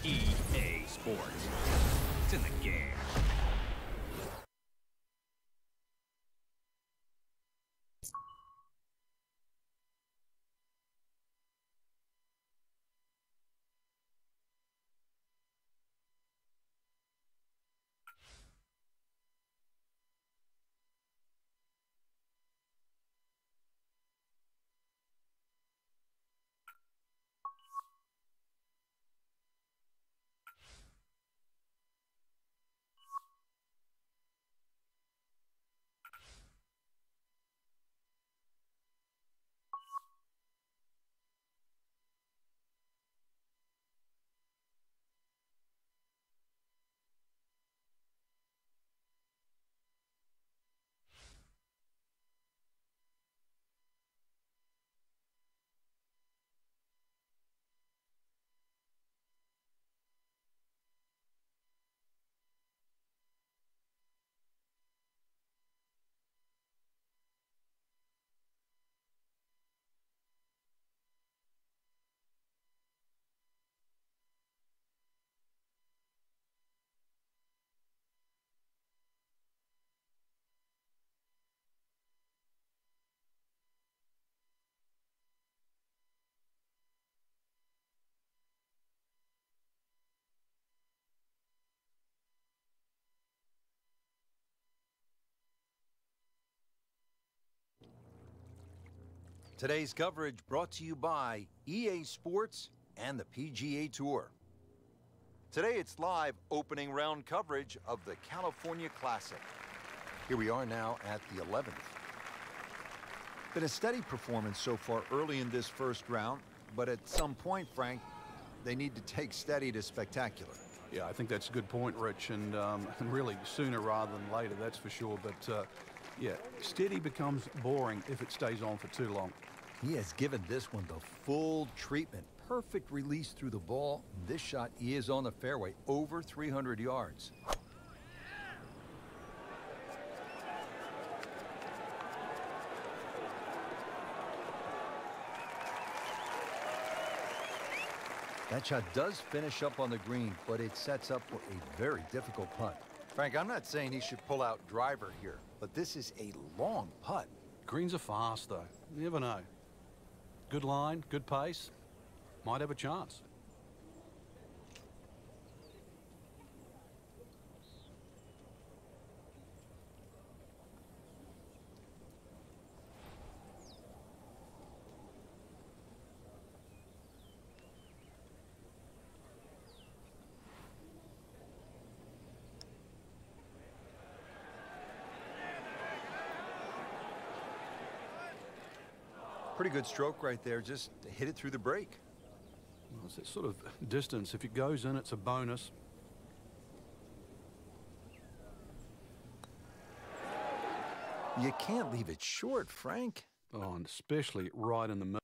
EA Sports. It's in the game. Today's coverage brought to you by EA Sports and the PGA Tour. Today it's live opening round coverage of the California Classic. Here we are now at the 11th. Been a steady performance so far early in this first round, but at some point, Frank, they need to take steady to spectacular. Yeah, I think that's a good point, Rich, and really sooner rather than later, that's for sure. But yeah, steady becomes boring if it stays on for too long. He has given this one the full treatment. Perfect release through the ball. This shot is on the fairway, over 300 yards. That shot does finish up on the green, but it sets up for a very difficult putt. Frank, I'm not saying he should pull out driver here, but this is a long putt. Greens are fast, though. You never know. Good line, good pace. Might have a chance. Pretty good stroke right there, just hit it through the break. Well, it's that sort of distance. If it goes in, it's a bonus. You can't leave it short, Frank. Oh, and especially right in the middle.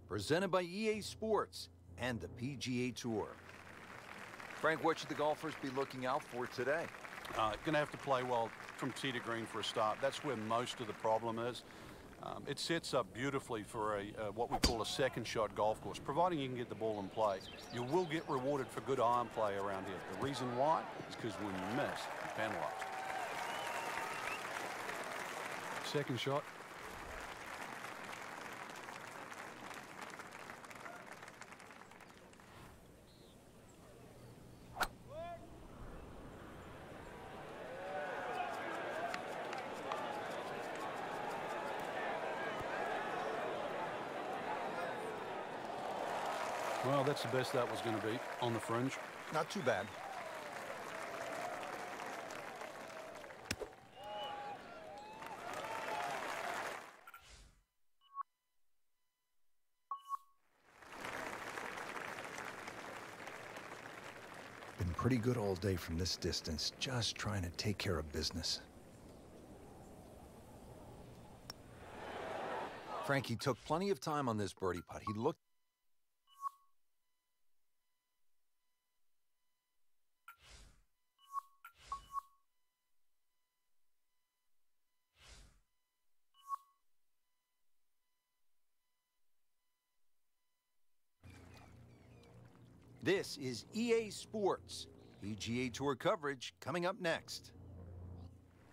Presented by EA Sports and the PGA Tour. Frank, what should the golfers be looking out for today? Going to have to play well from tee to green for a start. That's where most of the problem is. It sets up beautifully for what we call a second shot golf course, providing you can get the ball in play. You will get rewarded for good iron play around here. The reason why is because when you miss, you're penalized. Second shot. Well, that's the best that was going to be on the fringe. Not too bad. Been pretty good all day from this distance, just trying to take care of business. Frankie took plenty of time on this birdie putt. He looked. This is EA Sports. PGA Tour coverage coming up next.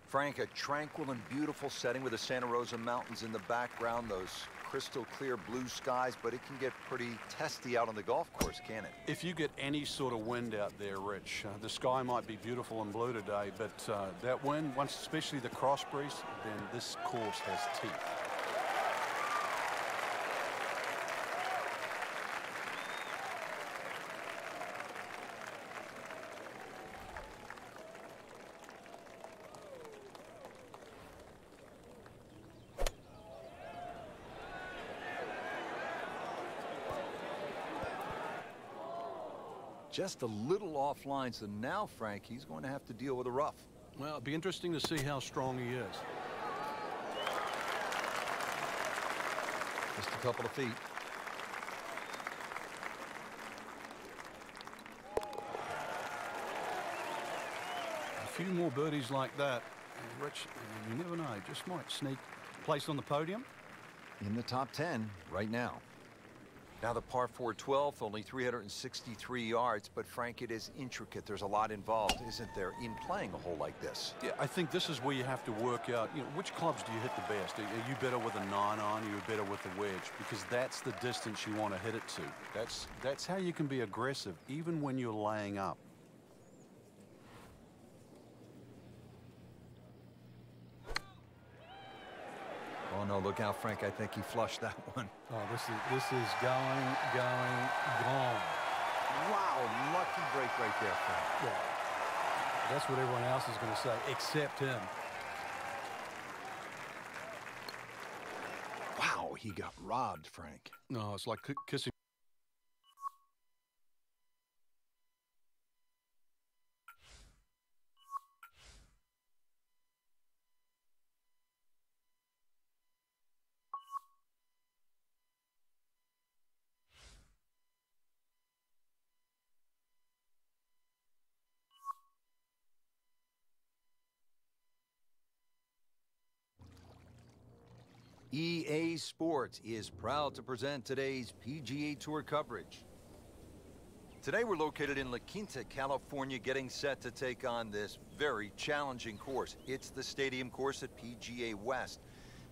Frank, a tranquil and beautiful setting with the Santa Rosa Mountains in the background, those crystal clear blue skies, but it can get pretty testy out on the golf course, can it? If you get any sort of wind out there, Rich, the sky might be beautiful and blue today, but that wind, once especially the cross breeze, then this course has teeth. Just a little offline, so now, Frank, he's going to have to deal with a rough. Well, it'll be interesting to see how strong he is. Just a couple of feet. A few more birdies like that, Rich, you never know, just might sneak place on the podium. In the top 10 right now. Now the par 4 12th, only 363 yards, but Frank, it is intricate. There's a lot involved, isn't there, in playing a hole like this? Yeah, I think this is where you have to work out, which clubs do you hit the best? Are you better with a 9-iron, or are you better with a wedge? Because that's the distance you want to hit it to. That's how you can be aggressive, even when you're laying up. Oh, no, look out, Frank. I think he flushed that one. Oh, this is going, gone. Wow, lucky break right there, Frank. Yeah. That's what everyone else is going to say, except him. Wow, he got robbed, Frank. No, it's like kissing. EA Sports is proud to present today's PGA Tour coverage. Today we're located in La Quinta, California, getting set to take on this very challenging course. It's the stadium course at PGA West,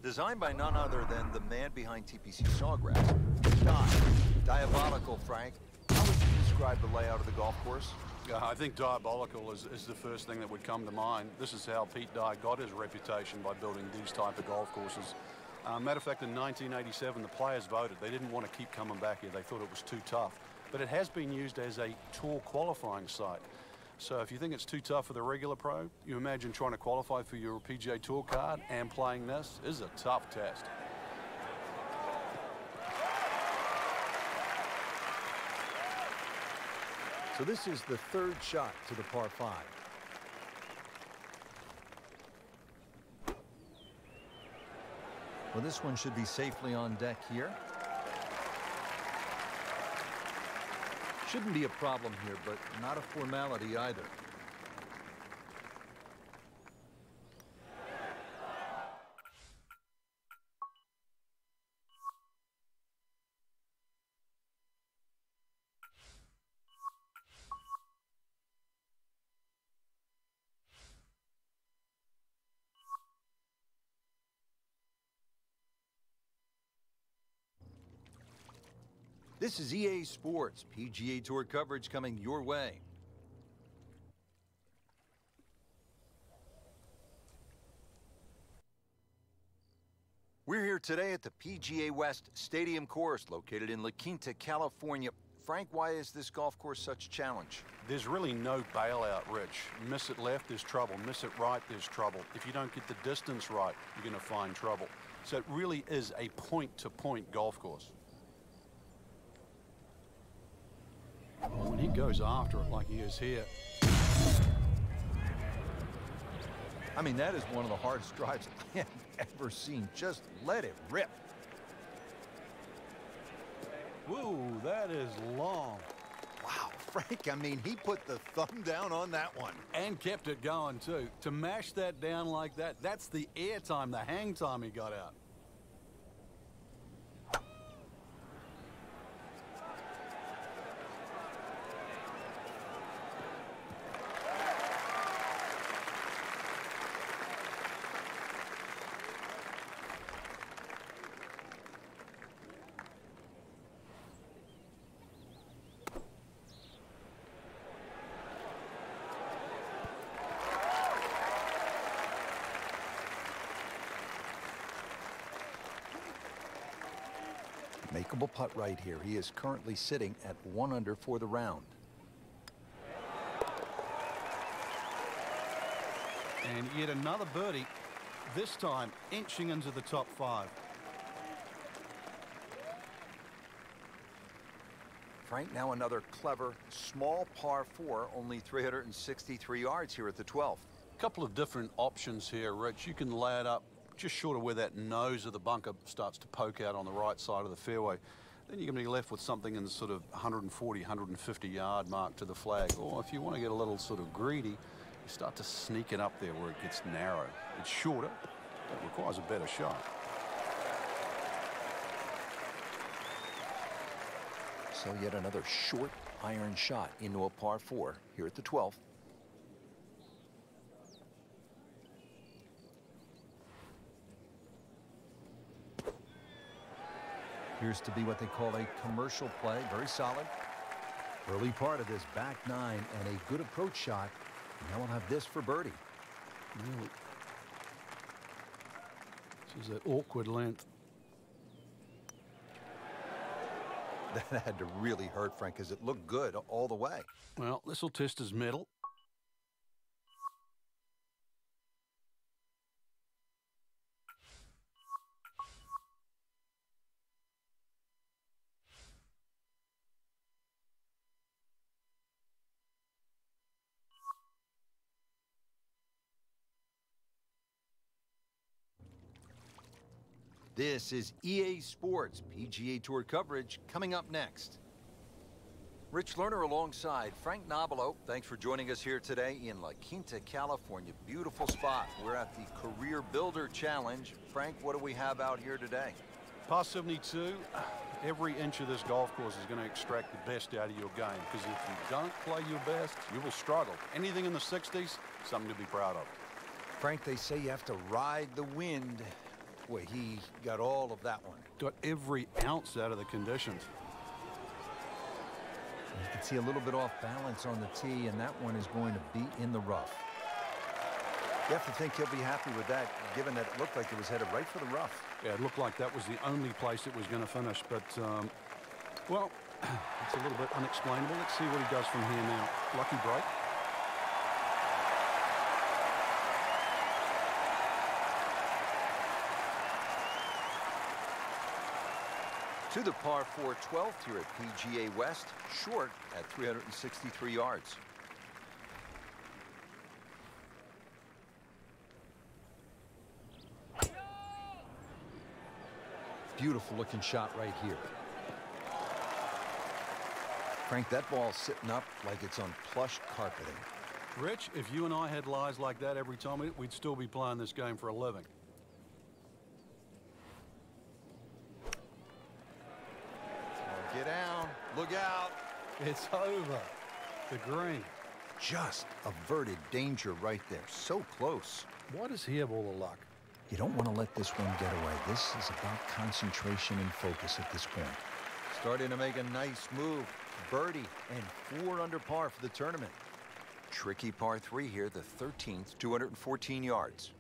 designed by none other than the man behind TPC Sawgrass. Diabolical, Frank. How would you describe the layout of the golf course? Yeah, I think diabolical is the first thing that would come to mind. This is how Pete Dye got his reputation, by building these type of golf courses. Matter of fact, in 1987, the players voted. They didn't want to keep coming back here. They thought it was too tough. But it has been used as a tour qualifying site. So if you think it's too tough for the regular pro, you imagine trying to qualify for your PGA Tour card and playing this is a tough test. So this is the third shot to the par 5. Well, this one should be safely on deck here. Shouldn't be a problem here, but not a formality either. This is EA Sports PGA Tour coverage coming your way. We're here today at the PGA West Stadium course located in La Quinta, California. Frank, why is this golf course such a challenge? There's really no bailout, Rich. Miss it left, there's trouble. Miss it right, there's trouble. If you don't get the distance right, you're going to find trouble. So it really is a point-to-point golf course. When he goes after it like he is here. I mean, that is one of the hardest drives I have ever seen. Just let it rip. Whoa, that is long. Wow, Frank, I mean, he put the thumb down on that one. And kept it going, too. To mash that down like that, that's the air time, the hang time he got out. Makeable putt right here. He is currently sitting at 1 under for the round. And yet another birdie, this time inching into the top 5. Frank, now another clever, small par 4, only 363 yards here at the 12th. A couple of different options here, Rich. You can lay it up just short of where that nose of the bunker starts to poke out on the right side of the fairway. Then you're going to be left with something in the sort of 140, 150 yard mark to the flag. Or if you want to get a little sort of greedy, you start to sneak it up there where it gets narrow. It's shorter, but it requires a better shot. So yet another short iron shot into a par 4 here at the 12th. Appears to be what they call a commercial play. Very solid. Early part of this back 9 and a good approach shot. Now we'll have this for birdie. Really. This is that awkward length. That had to really hurt, Frank, because it looked good all the way. Well, this will test his mettle. This is EA Sports PGA Tour coverage coming up next. Rich Lerner alongside Frank Nobilo. Thanks for joining us here today in La Quinta, California. Beautiful spot. We're at the Career Builder Challenge. Frank, what do we have out here today? Par 72, every inch of this golf course is going to extract the best out of your game, because if you don't play your best, you will struggle. Anything in the 60s, something to be proud of. Frank, they say you have to ride the wind. Boy, he got all of that one. Got every ounce out of the conditions. You can see a little bit off balance on the tee, and that one is going to be in the rough. You have to think he'll be happy with that, given that it looked like it was headed right for the rough. Yeah, it looked like that was the only place it was going to finish, but, well, it's a little bit unexplainable. Let's see what he does from here now. Lucky break. To the par 4 12th here at PGA West, short at 363 yards. Beautiful looking shot right here. Frank, that ball's sitting up like it's on plush carpeting. Rich, if you and I had lies like that every time, we'd still be playing this game for a living. Get down. Look out. It's over. The green. Just averted danger right there. So close. Why does he have all the luck? You don't want to let this one get away. This is about concentration and focus at this point. Starting to make a nice move. Birdie and 4 under par for the tournament. Tricky par 3 here, the 13th, 214 yards.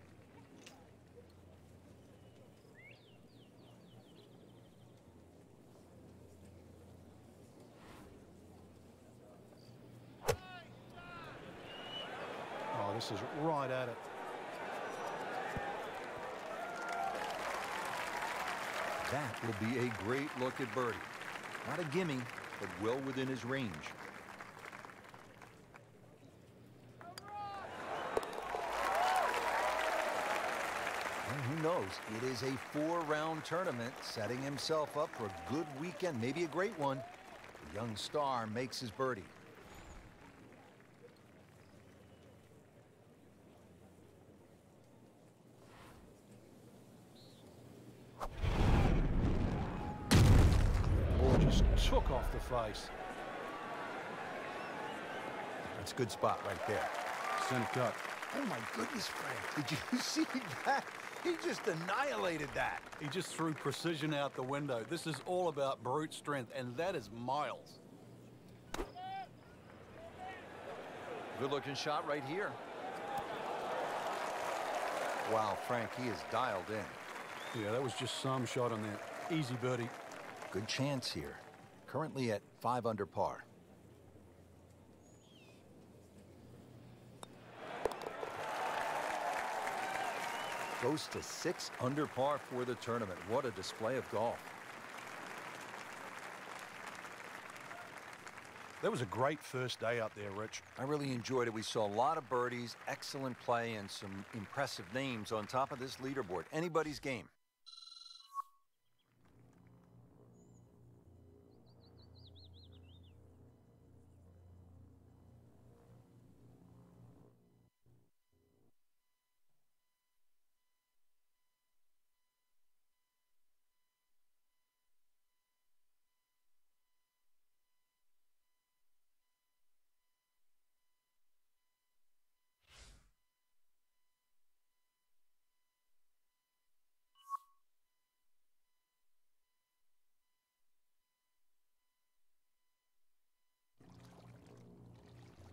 Oh, this is right at it. That will be a great look at birdie. Not a gimme, but well within his range. And who knows? It is a 4-round tournament, setting himself up for a good weekend, maybe a great one. The young star makes his birdie. Took off the face. That's a good spot right there. Center cut. Oh my goodness, Frank. Did you see that? He just annihilated that. He just threw precision out the window. This is all about brute strength, and that is miles. Good looking shot right here. Wow, Frank, he is dialed in. Yeah, that was just some shot on there. Easy birdie. Good chance here. Currently at 5 under par. Goes to 6 under par for the tournament. What a display of golf. That was a great first day out there, Rich. I really enjoyed it. We saw a lot of birdies, excellent play, and some impressive names on top of this leaderboard. Anybody's game.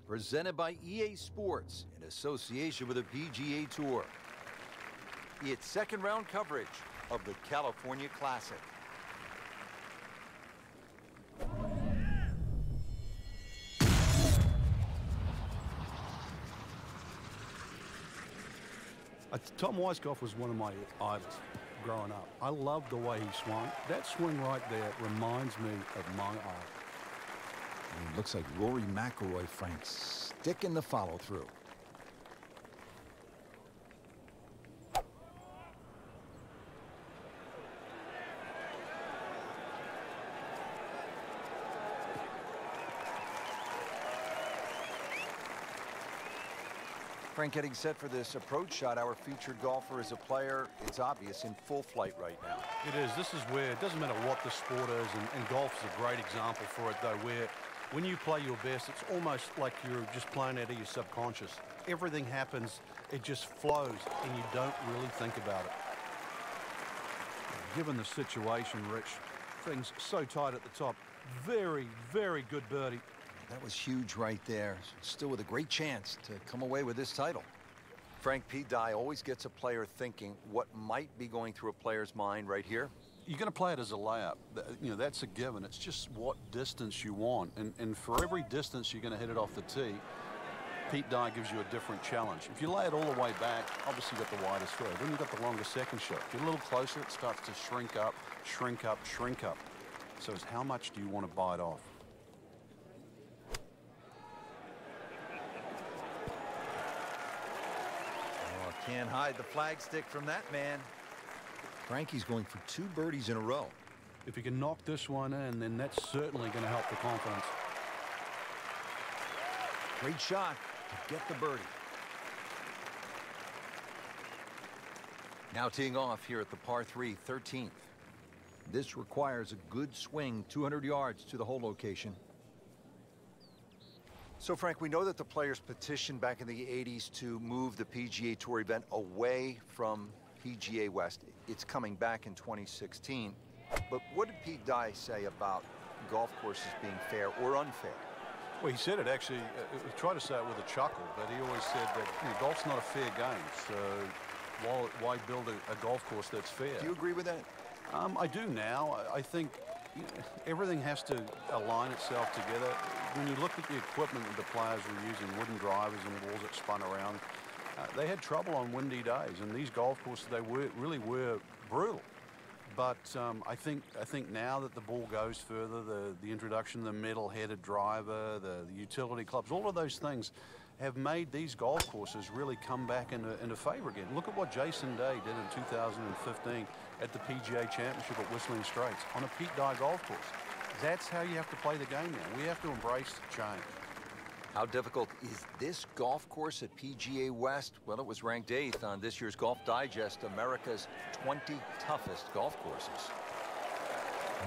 Presented by EA Sports in association with the PGA Tour. It's second round coverage of the California Classic. Tom Weiskopf was one of my idols growing up. I loved the way he swung. That swing right there reminds me of my idol. And it looks like Rory McIlroy, Frank, sticking the follow through. Frank, getting set for this approach shot. Our featured golfer is a player, it's obvious, in full flight right now. It is. This is where it doesn't matter what the sport is, and golf is a great example for it, though, where when you play your best, it's almost like you're just playing out of your subconscious. Everything happens, it just flows, and you don't really think about it. Given the situation, Rich, things so tight at the top. Very, very good birdie. That was huge right there. Still with a great chance to come away with this title. Frank, Pete Dye always gets a player thinking what might be going through a player's mind right here. You're going to play it as a layup. You know, that's a given. It's just what distance you want. And for every distance you're going to hit it off the tee, Pete Dye gives you a different challenge. If you lay it all the way back, obviously you've got the widest throw. Then you've got the longest second shot. If you're a little closer, it starts to shrink up, shrink up, shrink up. So it's how much do you want to bite off? Oh, can't hide the flagstick from that man. Frankie's going for 2 birdies in a row. If you can knock this one in, then that's certainly going to help the confidence. Great shot to get the birdie. Now teeing off here at the par 3, 13th. This requires a good swing, 200 yards to the hole location. So, Frank, we know that the players petitioned back in the 80s to move the PGA Tour event away from PGA West. It's coming back in 2016. But what did Pete Dye say about golf courses being fair or unfair? Well, he said it actually, he tried to say it with a chuckle, but he always said that golf's not a fair game, so why build a golf course that's fair? Do you agree with that? I do now. I think everything has to align itself together. When you look at the equipment that the players were using, wooden drivers and balls that spun around, they had trouble on windy days, and these golf courses, they really were brutal. But I think now that the ball goes further, the introduction of the metal-headed driver, the utility clubs, all of those things have made these golf courses really come back into favor again. Look at what Jason Day did in 2015 at the PGA Championship at Whistling Straits on a Pete Dye golf course. That's how you have to play the game now. We have to embrace change. How difficult is this golf course at PGA West? Well, it was ranked 8th on this year's Golf Digest, America's 20 toughest golf courses.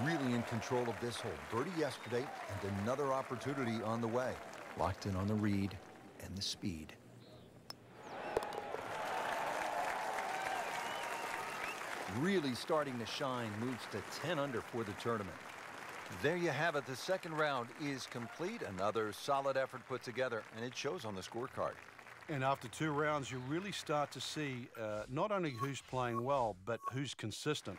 Really in control of this hole. Birdie yesterday and another opportunity on the way. Locked in on the read and the speed. Really starting to shine, moves to 10 under for the tournament. There you have it. The second round is complete. Another solid effort put together, and it shows on the scorecard. And after 2 rounds, you really start to see not only who's playing well, but who's consistent.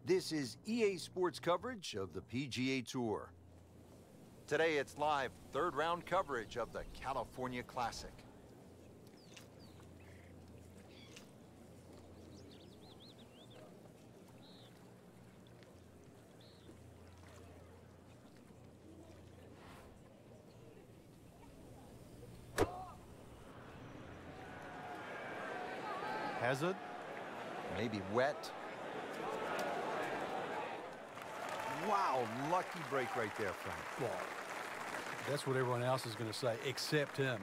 This is EA Sports coverage of the PGA Tour. Today it's live third round coverage of the California Classic. Hazard. Maybe wet. Wow, lucky break right there, Frank. Well, that's what everyone else is going to say, except him.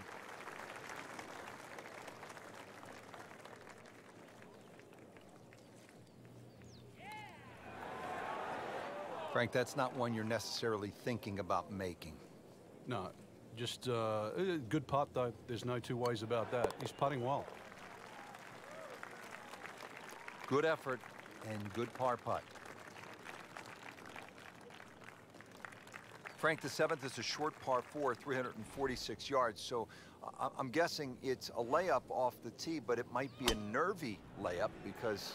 Frank, that's not one you're necessarily thinking about making. No, just a good putt, though. There's no two ways about that. He's putting well. Good effort and good par putt. Frank, the 7th is a short par 4, 346 yards, so I'm guessing it's a layup off the tee, but it might be a nervy layup because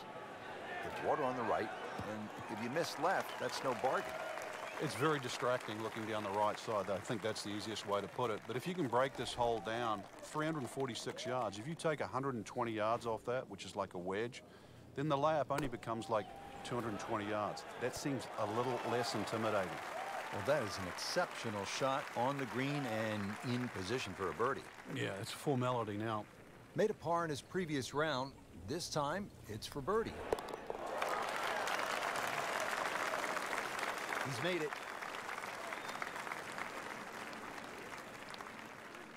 there's water on the right, and if you miss left, that's no bargain. It's very distracting looking down the right side. I think that's the easiest way to put it. But if you can break this hole down, 346 yards, if you take 120 yards off that, which is like a wedge, then the layup only becomes like 220 yards. That seems a little less intimidating. Well, that is an exceptional shot on the green and in position for a birdie. Yeah, it's a formality now. Made a par in his previous round. This time, it's for birdie. He's made it.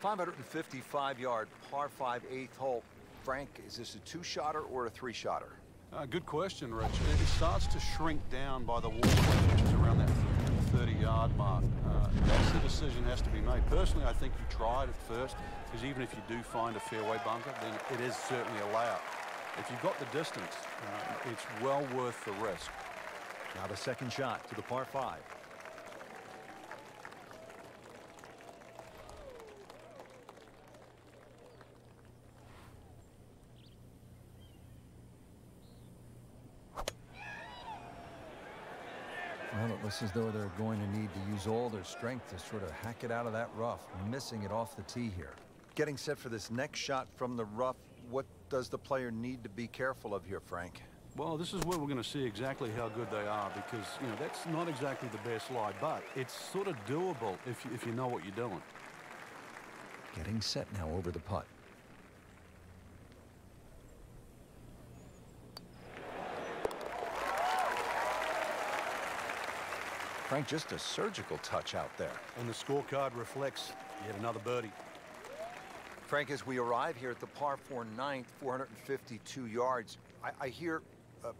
555-yard par 5 8th hole. Frank, is this a 2-shotter or a 3-shotter? Good question, Rich. It starts to shrink down by the waterway, which is around that 30-yard mark. That's the decision has to be made. Personally, I think you try it at first, because even if you do find a fairway bunker, then it is certainly a layup. If you've got the distance, it's well worth the risk. Now the second shot to the par 5. Well, it looks as though they're going to need to use all their strength to sort of hack it out of that rough, missing it off the tee here. Getting set for this next shot from the rough, what does the player need to be careful of here, Frank? Well, this is where we're going to see exactly how good they are, because, you know, that's not exactly the best lie, but it's sort of doable if you know what you're doing. Getting set now over the putt. Frank, just a surgical touch out there. And the scorecard reflects yet another birdie. Frank, as we arrive here at the par 4 ninth, 452 yards, I hear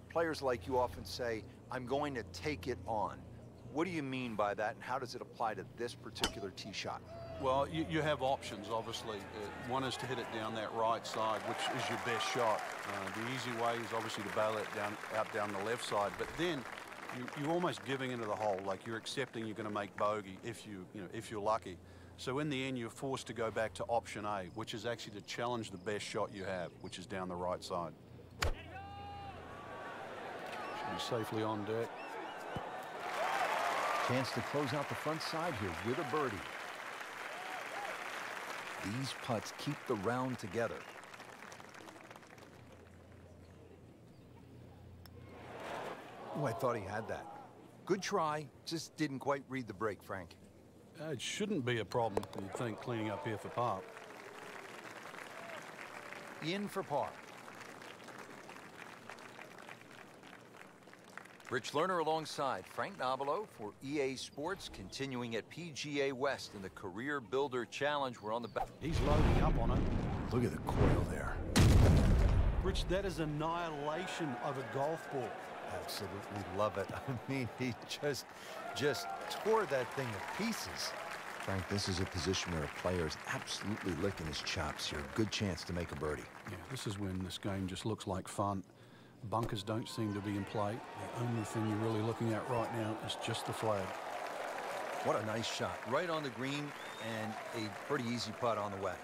players like you often say, I'm going to take it on. What do you mean by that, and how does it apply to this particular tee shot? Well, you have options, obviously. One is to hit it down that right side, which is your best shot. The easy way is obviously to bail it out down the left side, but then you're almost giving into the hole, like you're accepting you're going to make bogey if you're lucky. So in the end, you're forced to go back to option A, which is actually to challenge the best shot you have, which is down the right side. Should be safely on deck. Chance to close out the front side here with a birdie. These putts keep the round together. Oh, I thought he had that. Good try, just didn't quite read the break, Frank. It shouldn't be a problem, you'd think, cleaning up here for par. In for par. Rich Lerner alongside Frank Nobilo for EA Sports, continuing at PGA West in the Career Builder Challenge. We're on the back. He's loading up on it. Look at the coil there. Rich, that is annihilation of a golf ball. Absolutely love it. I mean, he just tore that thing to pieces. Frank, this is a position where a player is absolutely licking his chops here. Good chance to make a birdie. Yeah, this is when this game just looks like fun. Bunkers don't seem to be in play. The only thing you're really looking at right now is just the flag. What a nice shot. Right on the green and a pretty easy putt on the way.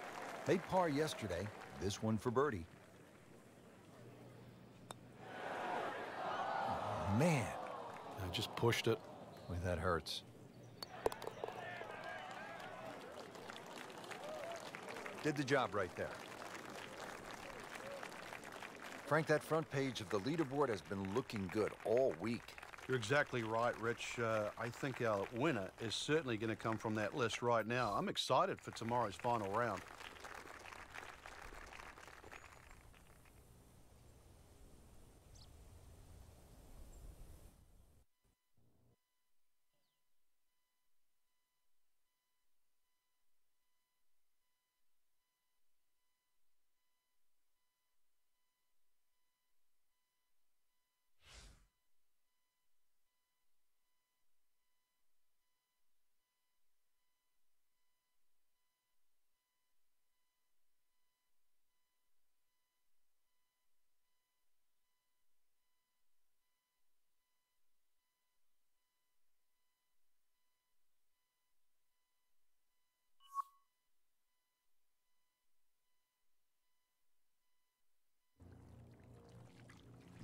Made par yesterday. This one for birdie. Oh, man. I just pushed it. Boy, that hurts. Did the job right there. Frank, that front page of the leaderboard has been looking good all week. You're exactly right, Rich. I think our winner is certainly going to come from that list right now. I'm excited for tomorrow's final round.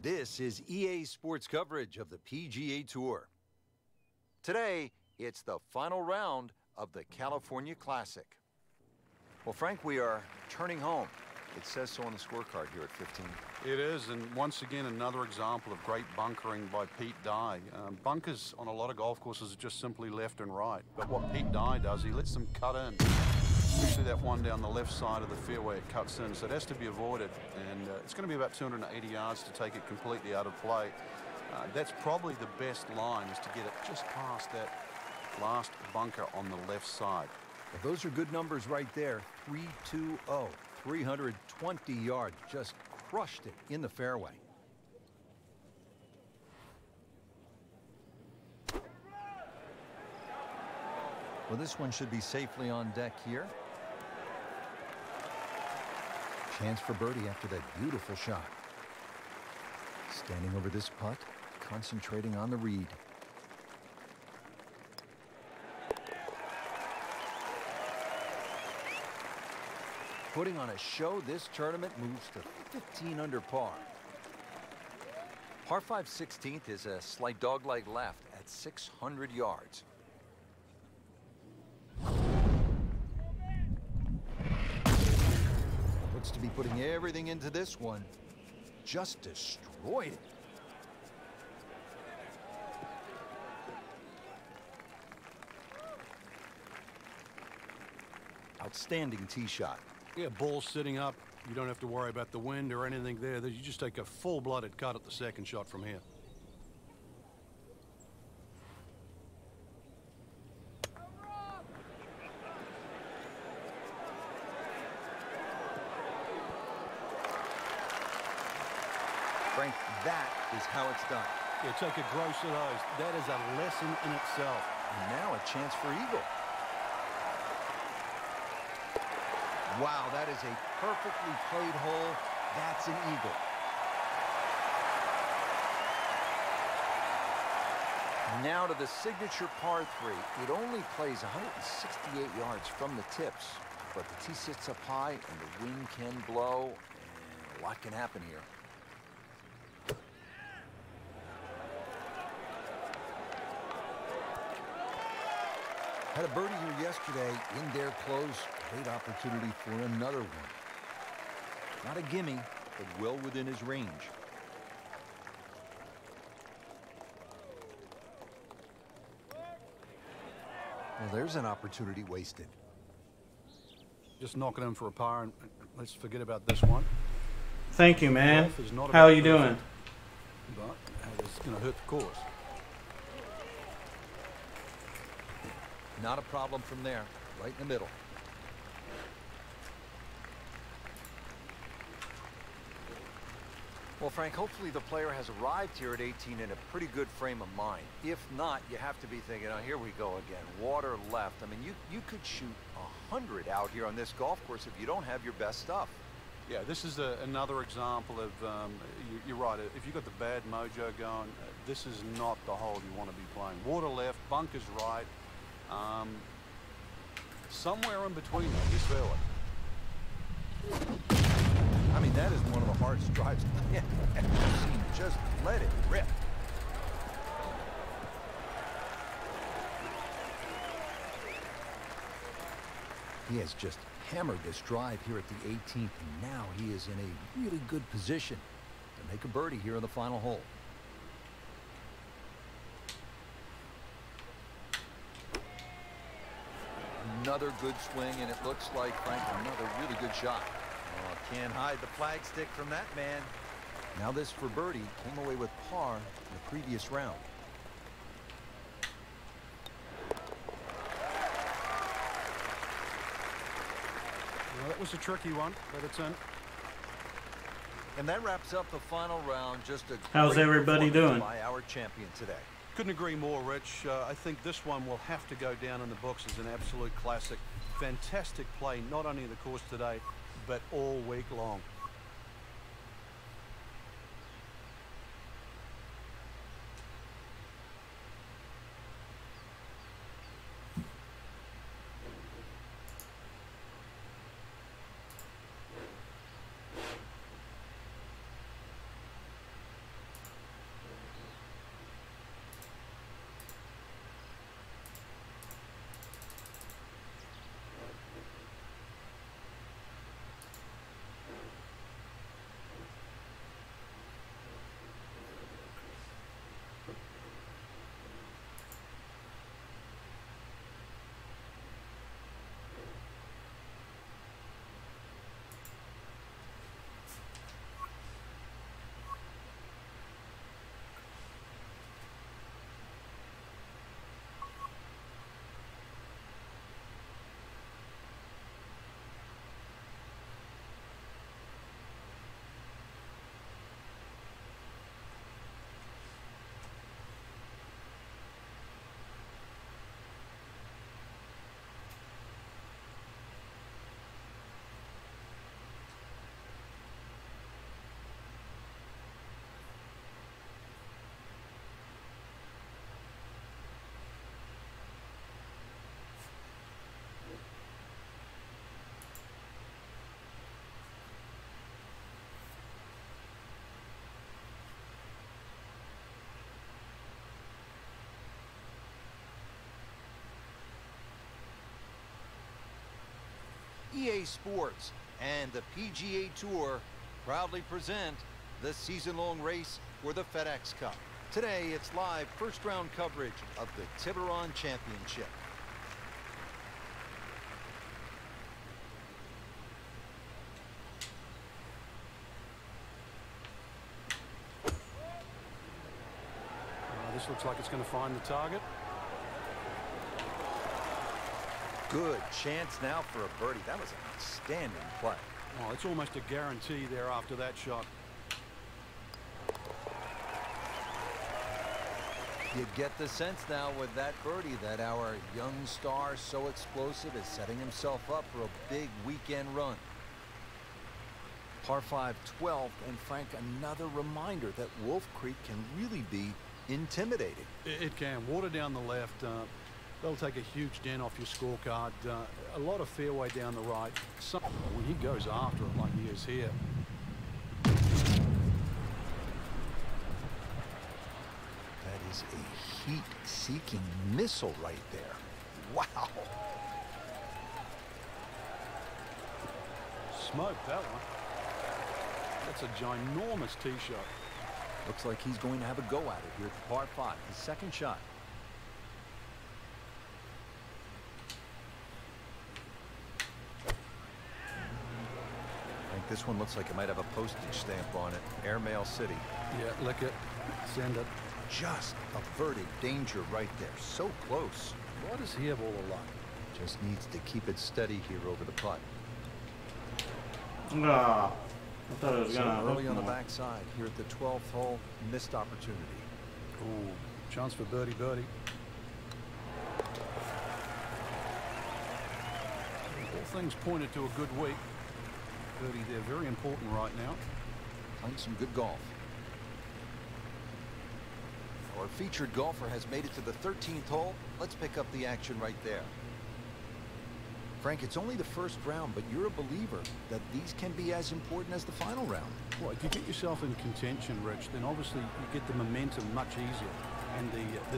This is EA Sports coverage of the PGA Tour. Today, it's the final round of the California Classic. Well, Frank, we are turning home. It says so on the scorecard here at 15. It is, and once again, another example of great bunkering by Pete Dye. Bunkers on a lot of golf courses are just simply left and right. But what Pete Dye does, he lets them cut in. Especially that one down the left side of the fairway, it cuts in, so it has to be avoided. And it's going to be about 280 yards to take it completely out of play. That's probably the best line, is to get it just past that last bunker on the left side. Well, those are good numbers right there. 320, 320 yards. Just crushed it in the fairway. Well, this one should be safely on deck here. Chance for birdie after that beautiful shot. Standing over this putt, concentrating on the read. Putting on a show, this tournament moves to 15 under par. Par 5 16th is a slight dogleg left at 600 yards. Looks to be putting everything into this one. Just destroyed it. Outstanding tee shot. Yeah, ball sitting up. You don't have to worry about the wind or anything there. You just take a full-blooded cut at the second shot from here. Frank, that is how it's done. Yeah, take a gross of those. That is a lesson in itself. And now a chance for eagle. Wow, that is a perfectly played hole. That's an eagle. Now to the signature par 3. It only plays 168 yards from the tips, but the tee sits up high and the wind can blow, and a lot can happen here. Had a birdie here yesterday in their close. Great opportunity for another one. Not a gimme, but well within his range. Well, there's an opportunity wasted. Just knocking him for a par, and let's forget about this one. Thank you, man. Golf is not How about are you doing? perfect, but it's going to hurt the course. Not a problem from there. Right in the middle. Well, Frank, hopefully the player has arrived here at 18 in a pretty good frame of mind. If not, you have to be thinking, oh, here we go again. Water left. I mean, you could shoot 100 out here on this golf course if you don't have your best stuff. Yeah, this is another example of, you're right, if you've got the bad mojo going, this is not the hole you want to be playing. Water left, bunkers right. Somewhere in between though, this fairway. I mean, that is one of the hardest drives I've ever seen. Just let it rip. He has just hammered this drive here at the 18th, and now he is in a really good position to make a birdie here in the final hole. Another good swing, and it looks like, Frank, another really good shot. Oh, can't hide the flagstick from that man. Now this for birdie. Came away with par in the previous round. Well, that was a tricky one, but it's in. And that wraps up the final round. Just a How's great everybody performance doing? by our champion today. Couldn't agree more, Rich. I think this one will have to go down in the books as an absolute classic. Fantastic play, not only in the course today, but all week long. EA Sports and the PGA Tour proudly present the season-long race for the FedEx Cup. Today, it's live first-round coverage of the Tiburon Championship. This looks like it's going to find the target. Good chance now for a birdie. That was an outstanding play. Oh, it's almost a guarantee there after that shot. You get the sense now with that birdie that our young star, so explosive, is setting himself up for a big weekend run. Par 5 12th, and Frank, another reminder that Wolf Creek can really be intimidating. It can. Water down the left. They'll take a huge dent off your scorecard. A lot of fairway down the right. When he goes after it like he is here. That is a heat-seeking missile right there. Wow. Smoked that one. That's a ginormous tee shot. Looks like he's going to have a go at it here at par 5, his second shot. I think this one looks like it might have a postage stamp on it. Airmail City. Yeah, lick it. Send it. Just averted danger right there. So close. Why does he have all the luck? Just needs to keep it steady here over the putt. Ah, I thought it was So gonna early on the more. backside here at the 12th hole, missed opportunity. Ooh, chance for birdie. All things pointed to a good week. Birdie there, very important right now. Playing some good golf. Our featured golfer has made it to the 13th hole. Let's pick up the action right there. Frank, it's only the first round, but you're a believer that these can be as important as the final round. Well, if you get yourself in contention, Rich, then obviously you get the momentum much easier. And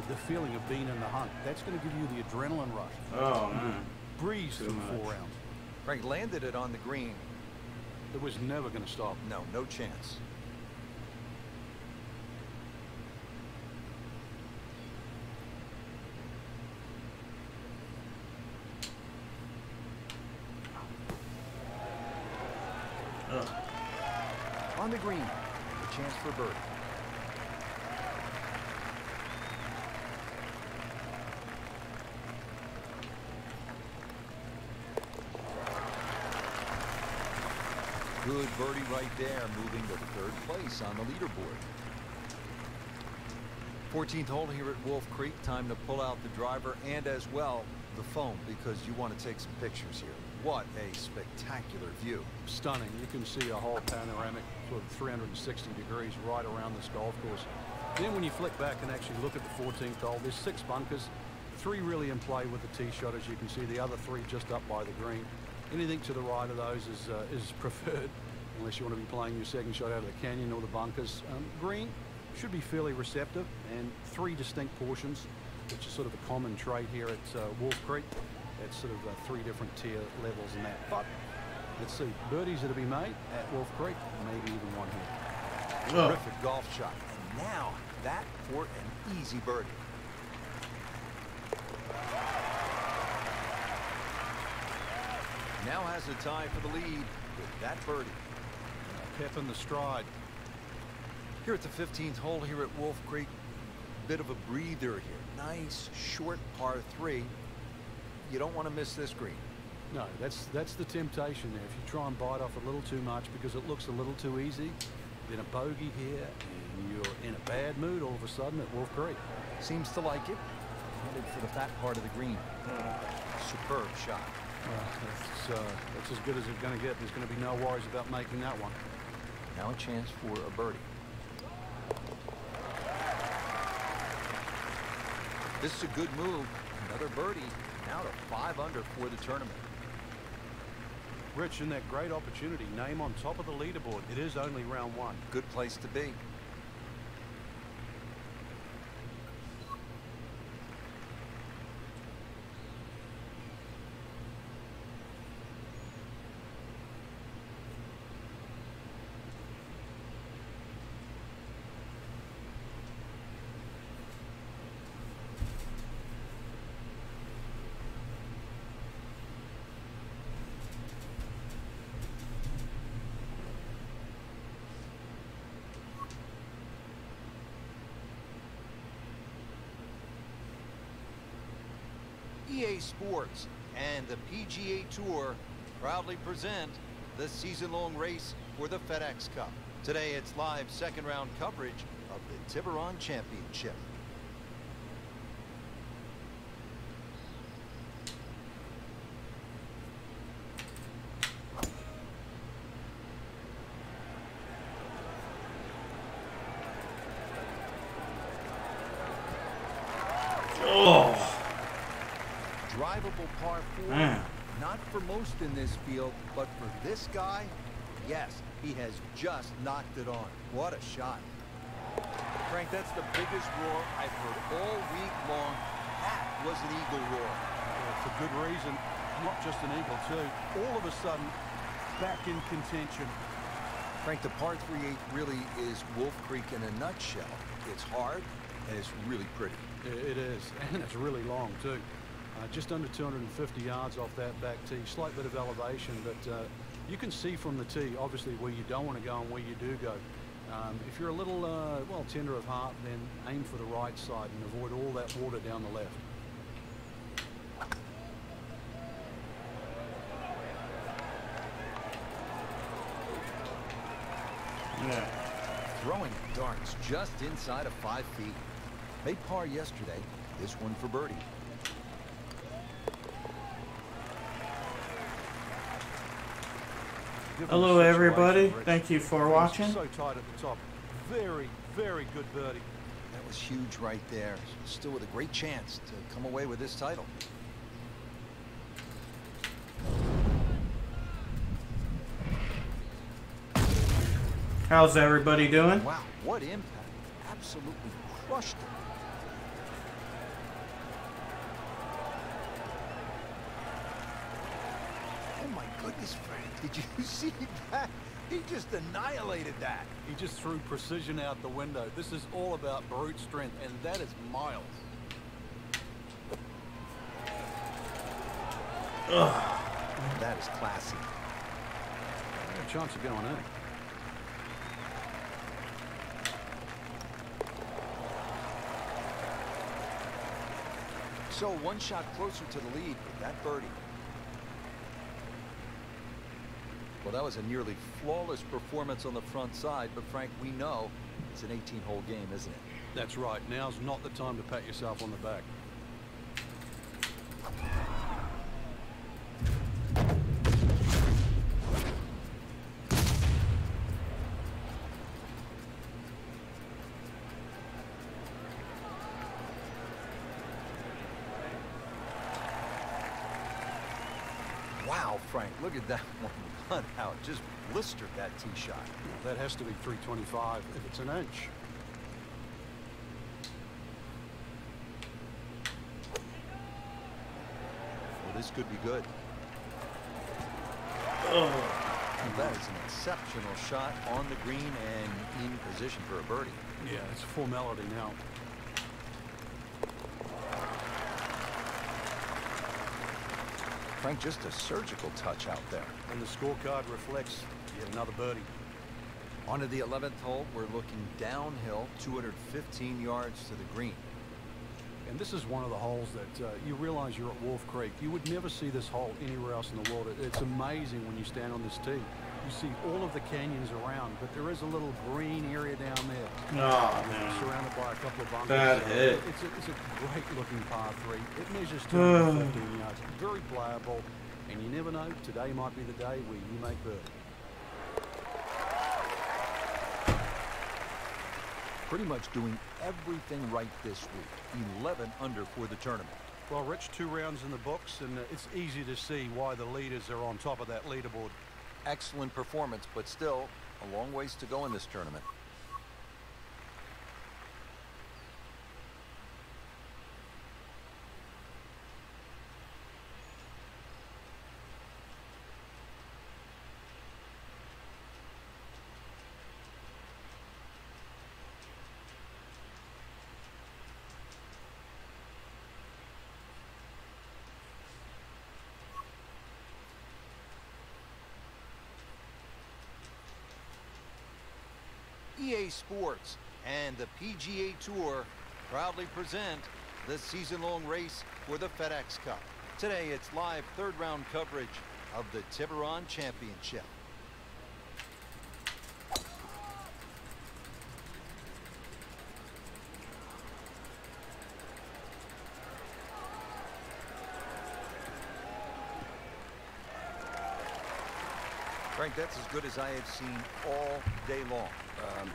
the feeling of being in the hunt. That's going to give you the adrenaline rush. Oh, man. Breeze Too through much. 4 rounds. Frank landed it on the green. It was never going to stop. No chance. Ugh. On the green, a chance for birdie. Good birdie right there, moving to 3rd place on the leaderboard. 14th hole here at Wolf Creek. Time to pull out the driver and as well the phone, because you want to take some pictures here. What a spectacular view. Stunning. You can see a whole panoramic sort of 360 degrees right around this golf course. Then when you flick back and actually look at the 14th hole, there's 6 bunkers, 3 really in play with the tee shot, as you can see. The other 3 just up by the green. Anything to the right of those is preferred, unless you want to be playing your second shot out of the canyon or the bunkers. Green should be fairly receptive, and 3 distinct portions, which is sort of a common trait here at Wolf Creek. It's sort of 3 different tier levels in that. But let's see, birdies that to be made at Wolf Creek, maybe even one here. Terrific golf shot. And now that for an easy birdie. Now has a tie for the lead with that birdie. Pep in the stride. Here at the 15th hole here at Wolf Creek, bit of a breather here. Nice short par 3. You don't want to miss this green. No, that's the temptation there. If you try and bite off a little too much because it looks a little too easy, then a bogey here and you're in a bad mood all of a sudden at Wolf Creek. Seems to like it. Headed for the fat part of the green. Superb shot. That's as good as it's going to get. There's going to be no worries about making that one. Now a chance for a birdie. This is a good move. Another birdie. Now to 5 under for the tournament. Rich, in that great opportunity, name on top of the leaderboard. It is only round 1. Good place to be. EA Sports and the PGA Tour proudly present the season-long race for the FedEx Cup. Today it's live second round coverage of the Tiburon Championship. unbelievable par 4. Man. Not for most in this field, but for this guy, yes, he has just knocked it on. What a shot. Frank, that's the biggest roar I've heard all week long. That was an eagle roar. Yeah, for good reason. Not just an eagle, too. All of a sudden, back in contention. Frank, the par 3-8 really is Wolf Creek in a nutshell. It's hard, and it's really pretty. It is, and it's really long, too. Just under 250 yards off that back tee. Slight bit of elevation, but you can see from the tee, obviously, where you don't want to go and where you do go. If you're a little, well, tender of heart, then aim for the right side and avoid all that water down the left. Yeah. Throwing darts just inside of 5 feet. Made par yesterday. This one for birdie. Hello, everybody. Thank you for watching. So tight at the top. Very, very good birdie. That was huge right there. Still with a great chance to come away with this title. How's everybody doing? Wow, what impact. Absolutely crushed it. Oh my goodness, Frank. Did you see that? He just annihilated that. He just threw precision out the window. This is all about brute strength, and that is miles. Ugh. That is classy. No chance of going in. So one shot closer to the lead with that birdie. Well, that was a nearly flawless performance on the front side, but Frank, we know it's an 18-hole game, isn't it? That's right. Now's not the time to pat yourself on the back. Wow, Frank, look at that one. How it just blistered that tee shot. That has to be 325 if it's an inch. Well, this could be good. And that is an exceptional shot on the green and in position for a birdie. Yeah, it's a formality now. Frank, just a surgical touch out there. And the scorecard reflects yet another birdie. On to the 11th hole, we're looking downhill, 215 yards to the green. And this is one of the holes that you realize you're at Wolf Creek. You would never see this hole anywhere else in the world. It's amazing when you stand on this tee. You see all of the canyons around, but there is a little green area down there. Oh, man. Surrounded by a couple of bunkers. Bad hit. It's a great looking par 3. It measures 215 yards. Very playable. And you never know, today might be the day where you make birdie. Pretty much doing everything right this week. 11 under for the tournament. Well, Rich, 2 rounds in the books, and it's easy to see why the leaders are on top of that leaderboard. Excellent performance, but still a long ways to go in this tournament. EA Sports and the PGA Tour proudly present the season-long race for the FedEx Cup. Today, it's live third-round coverage of the Tiburon Championship. Frank, that's as good as I have seen all day long.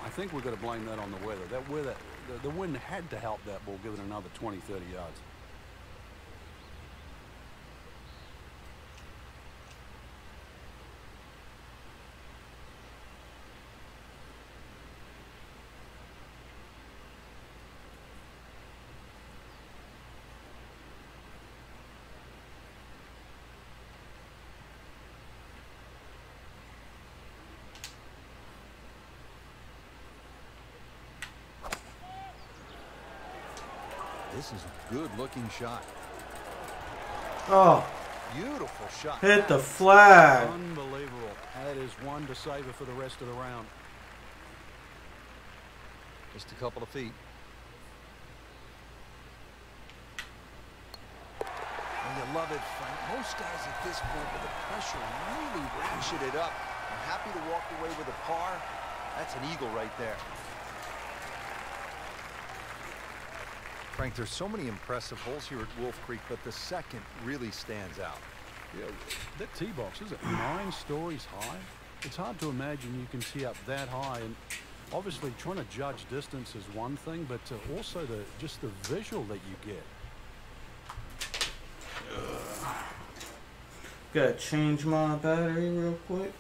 I think we're going to blame that on the weather. That weather, the wind had to help that ball give it another 20, 30 yards. This is a good-looking shot. Oh, Beautiful shot. hit the flag. Unbelievable. That is one to savor for the rest of the round. Just a couple of feet. And you love it, Frank. Most guys at this point with the pressure really ratchet it up. I'm happy to walk away with a par. That's an eagle right there. Frank, there's so many impressive holes here at Wolf Creek, but the second really stands out. Yeah, that tee box is 9 stories high. It's hard to imagine you can tee up that high, and obviously trying to judge distance is one thing, but also just the visual that you get. Gotta change my battery real quick.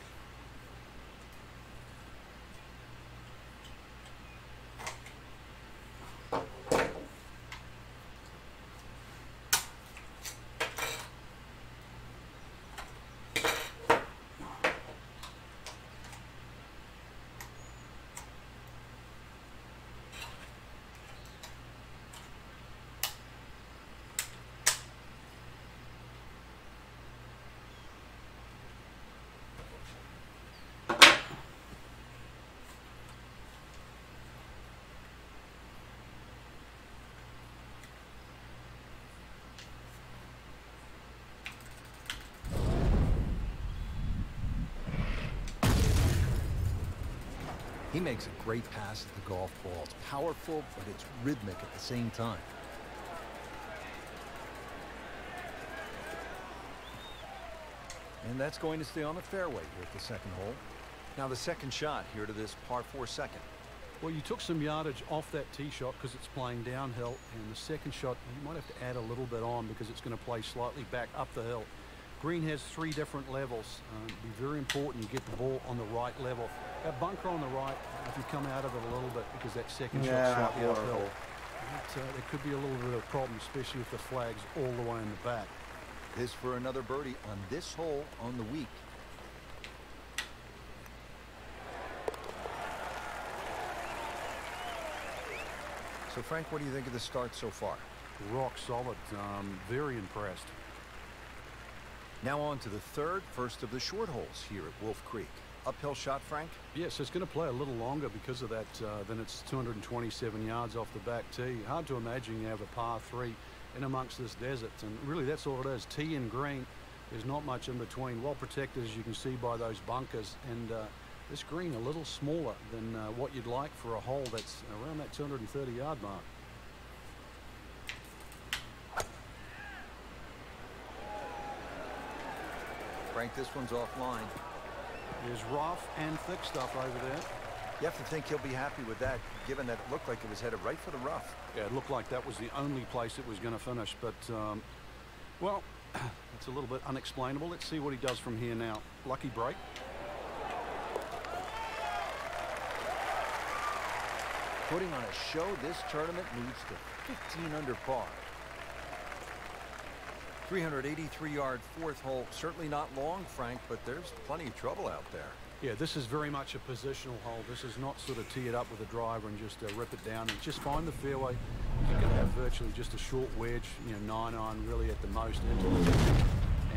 He makes a great pass at the golf ball. It's powerful, but it's rhythmic at the same time. And that's going to stay on the fairway here at the second hole. Now the second shot here to this par 4 second. Well, you took some yardage off that tee shot because it's playing downhill, and the second shot you might have to add a little bit on because it's going to play slightly back up the hill. Green has 3 different levels. It'd be very important you get the ball on the right level. That bunker on the right, if you come out of it a little bit because that second shot's slightly uphill, there could be a little bit of a problem, especially if the flag's all the way in the back. This for another birdie on this hole on the week. So Frank, what do you think of the start so far? Rock solid. Very impressed. Now on to the third, first of the short holes here at Wolf Creek. Uphill shot, Frank? Yes, it's going to play a little longer because of that. Then it's 227 yards off the back tee. Hard to imagine you have a par 3 in amongst this desert, and really that's all it is. Tee and green. There's not much in between. Well protected, as you can see by those bunkers, and this green a little smaller than what you'd like for a hole that's around that 230 yard mark. Frank, this one's offline. There's rough and thick stuff over there. You have to think he'll be happy with that, given that it looked like it was headed right for the rough. Yeah, it looked like that was the only place it was going to finish, but, well, it's a little bit unexplainable. Let's see what he does from here now. Lucky break. Putting on a show, this tournament moves to 15 under par. 383-yard fourth hole. Certainly not long, Frank, but there's plenty of trouble out there. Yeah, this is very much a positional hole. This is not sort of tee it up with a driver and just rip it down and just find the fairway. You're going to have virtually just a short wedge, 9-iron really at the most into it.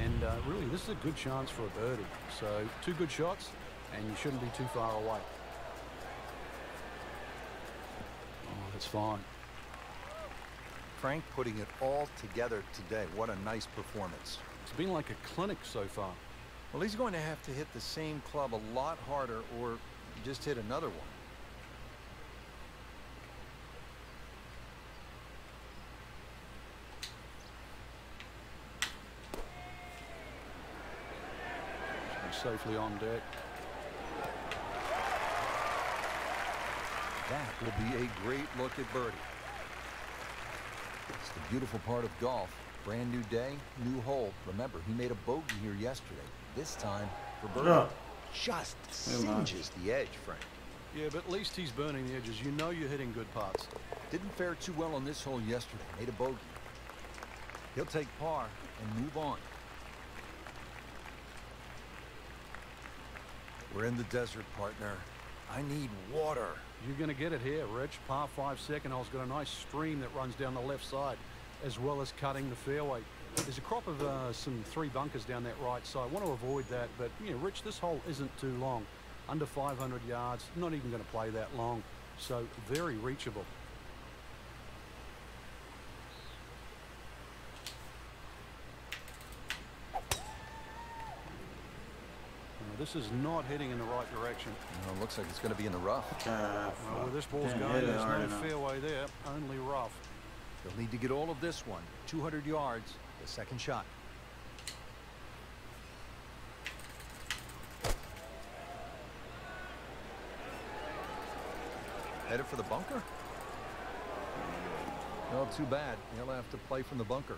And really, this is a good chance for a birdie. So 2 good shots, and you shouldn't be too far away. Oh, that's fine. Frank putting it all together today. What a nice performance. It's been like a clinic so far. Well, he's going to have to hit the same club a lot harder or just hit another one. Safely on deck. That will be a great look at birdie. It's the beautiful part of golf. Brand new day, new hole. Remember, he made a bogey here yesterday. This time for birdie. Just singes the edge, Frank. Yeah, but at least he's burning the edges. You know you're hitting good putts. Didn't fare too well on this hole yesterday. Made a bogey. He'll take par and move on. We're in the desert, partner. I need water. You're going to get it here, Rich. Par 5 second hole's got a nice stream that runs down the left side, as well as cutting the fairway. There's a crop of some 3 bunkers down that right side. I want to avoid that, but, you know, Rich, this hole isn't too long. Under 500 yards, not even going to play that long. So, very reachable. This is not heading in the right direction. Well, it looks like it's going to be in the rough. Well, where this ball's Didn't going, hit it there's hard no enough. fairway there, only rough. They'll need to get all of this one. 200 yards, the second shot. Headed for the bunker? Well, too bad. He'll have to play from the bunker.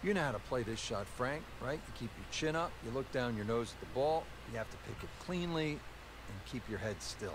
You know how to play this shot, Frank, right? You keep your chin up, you look down your nose at the ball, you have to pick it cleanly, and keep your head still.